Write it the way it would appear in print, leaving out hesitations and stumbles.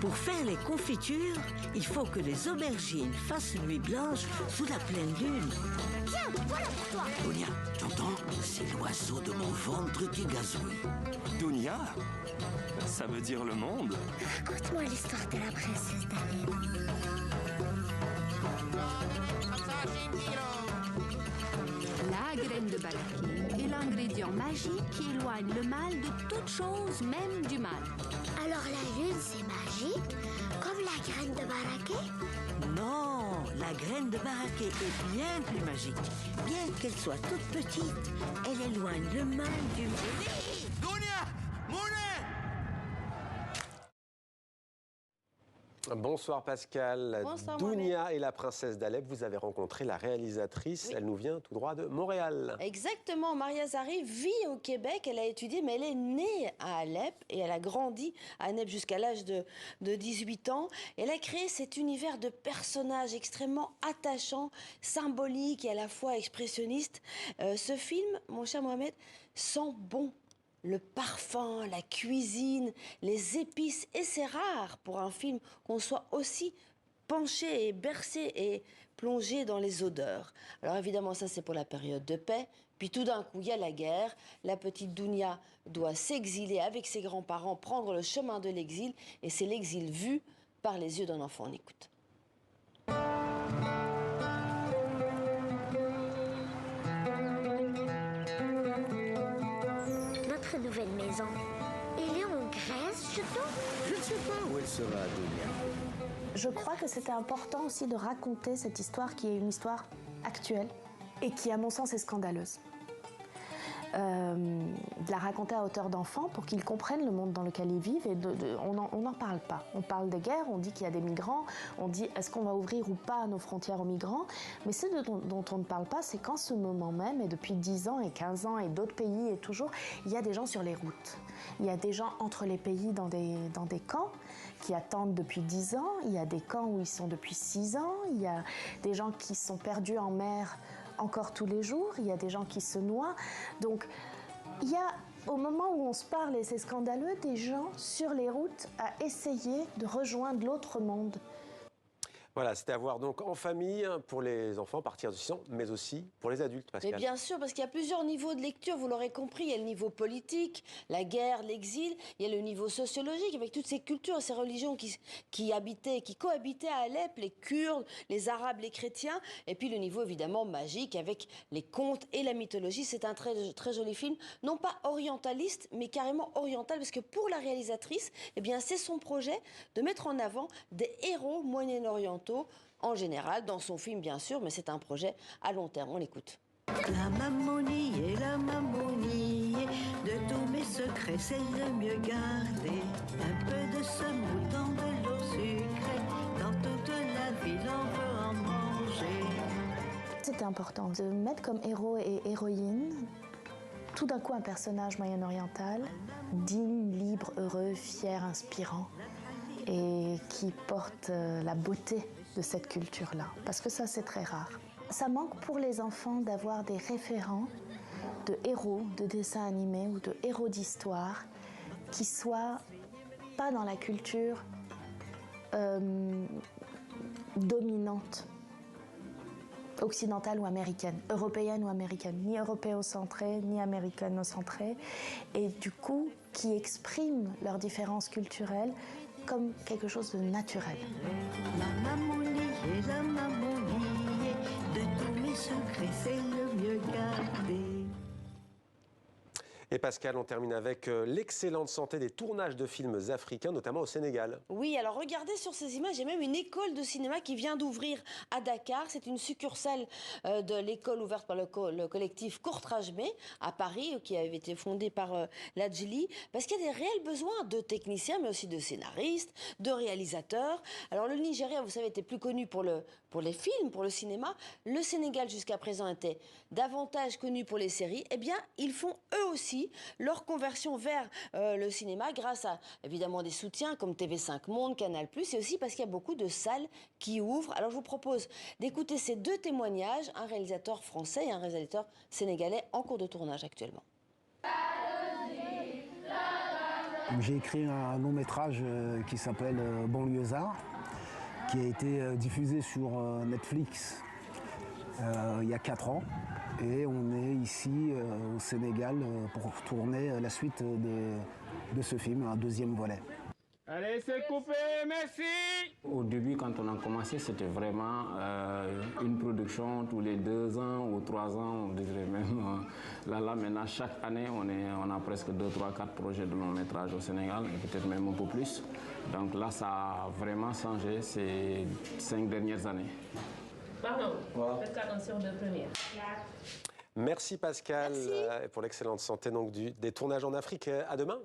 Pour faire les confitures, il faut que les aubergines fassent nuit blanche sous la pleine lune. Tiens, voilà pour toi. Dunia, t'entends? C'est l'oiseau de mon ventre qui gazouille. Dunia? Ça veut dire le monde? Raconte-moi l'histoire de la princesse d'Alep. La graine de baraquet est l'ingrédient magique qui éloigne le mal de toute chose, même du mal. Alors la lune, c'est magique, comme la graine de baraquet? Non, la graine de baraquet est bien plus magique. Bien qu'elle soit toute petite, elle éloigne le mal du mal. Dunia! Mounet! Bonsoir Pascal. Bonsoir, Dunia et la princesse d'Alep, vous avez rencontré la réalisatrice. Oui. Elle nous vient tout droit de Montréal. Exactement, Maria Zari vit au Québec, elle a étudié, mais elle est née à Alep et elle a grandi à Alep jusqu'à l'âge de 18 ans. Elle a créé cet univers de personnages extrêmement attachants, symboliques et à la fois expressionnistes. Ce film, mon cher Mohamed, sent bon. Le parfum, la cuisine, les épices. Et c'est rare pour un film qu'on soit aussi penché et bercé et plongé dans les odeurs. Alors évidemment, ça c'est pour la période de paix. Puis tout d'un coup, il y a la guerre. La petite Dunia doit s'exiler avec ses grands-parents, prendre le chemin de l'exil. Et c'est l'exil vu par les yeux d'un enfant. On écoute. Notre nouvelle maison. Elle est en Grèce, je trouve. Je ne sais pas où elle sera, Dunia. Je crois que c'était important aussi de raconter cette histoire qui est une histoire actuelle et qui, à mon sens, est scandaleuse. De la raconter à hauteur d'enfant pour qu'ils comprennent le monde dans lequel ils vivent. Et on n'en parle pas. On parle des guerres, on dit qu'il y a des migrants, on dit est-ce qu'on va ouvrir ou pas nos frontières aux migrants. Mais ce dont on ne parle pas, c'est qu'en ce moment même, et depuis 10 ans et 15 ans et d'autres pays et toujours, il y a des gens sur les routes. Il y a des gens entre les pays dans des camps qui attendent depuis 10 ans. Il y a des camps où ils sont depuis 6 ans. Il y a des gens qui sont perdus en mer encore tous les jours, il y a des gens qui se noient. Donc, il y a, au moment où on se parle, et c'est scandaleux, des gens sur les routes à essayer de rejoindre l'autre monde. Voilà, c'était à voir donc en famille pour les enfants à partir de 6 ans, mais aussi pour les adultes, Pascal. Mais bien sûr, parce qu'il y a plusieurs niveaux de lecture, vous l'aurez compris. Il y a le niveau politique, la guerre, l'exil. Il y a le niveau sociologique, avec toutes ces cultures et ces religions qui habitaient, qui cohabitaient à Alep, les Kurdes, les Arabes, les chrétiens. Et puis le niveau évidemment magique, avec les contes et la mythologie. C'est un très, très joli film, non pas orientaliste, mais carrément oriental, parce que pour la réalisatrice, eh bien, c'est son projet de mettre en avant des héros moyen-orientaux en général, dans son film bien sûr, mais c'est un projet à long terme. On l'écoute. La mamonie, de tous mes secrets, c'est le mieux garder. Un peu de semoule dans de l'eau sucrée, dans toute la ville on peut en manger. C'était important de mettre comme héros et héroïne tout d'un coup un personnage moyen-oriental, digne, libre, heureux, fier, inspirant, et qui porte la beauté de cette culture-là. Parce que ça, c'est très rare. Ça manque pour les enfants d'avoir des référents de héros de dessins animés ou de héros d'histoire qui soient pas dans la culture dominante, occidentale ou américaine, européenne ou américaine, ni européocentrée, ni américano-centrée, et du coup, qui expriment leurs différences culturelles comme quelque chose de naturel. La mamonie, de tous mes secrets, c'est le mieux gardé. Et Pascal, on termine avec l'excellente santé des tournages de films africains, notamment au Sénégal. Oui, alors regardez sur ces images, il y a même une école de cinéma qui vient d'ouvrir à Dakar. C'est une succursale de l'école ouverte par le collectif Courtrajmé à Paris, qui avait été fondée par Ladjili, parce qu'il y a des réels besoins de techniciens, mais aussi de scénaristes, de réalisateurs. Alors le Nigeria, vous savez, était plus connu pour les films, pour le cinéma. Le Sénégal, jusqu'à présent, était davantage connu pour les séries. Eh bien, ils font eux aussi leur conversion vers le cinéma grâce à évidemment des soutiens comme TV5 Monde, Canal+, et aussi parce qu'il y a beaucoup de salles qui ouvrent. Alors je vous propose d'écouter ces deux témoignages, un réalisateur français et un réalisateur sénégalais en cours de tournage actuellement. J'ai écrit un long métrage qui s'appelle Banlieusard, qui a été diffusé sur Netflix il y a 4 ans. Et on est ici au Sénégal pour tourner la suite de ce film, un deuxième volet. Allez, c'est coupé, merci. Au début, quand on a commencé, c'était vraiment une production tous les 2 ans ou 3 ans, on dirait même. Là, maintenant, chaque année, on a presque 2, 3, 4 projets de long métrage au Sénégal, et peut-être même un peu plus. Donc là, ça a vraiment changé ces 5 dernières années. Pardon, faites attention de première. Merci Pascal pour l'excellente santé donc des tournages en Afrique. À demain.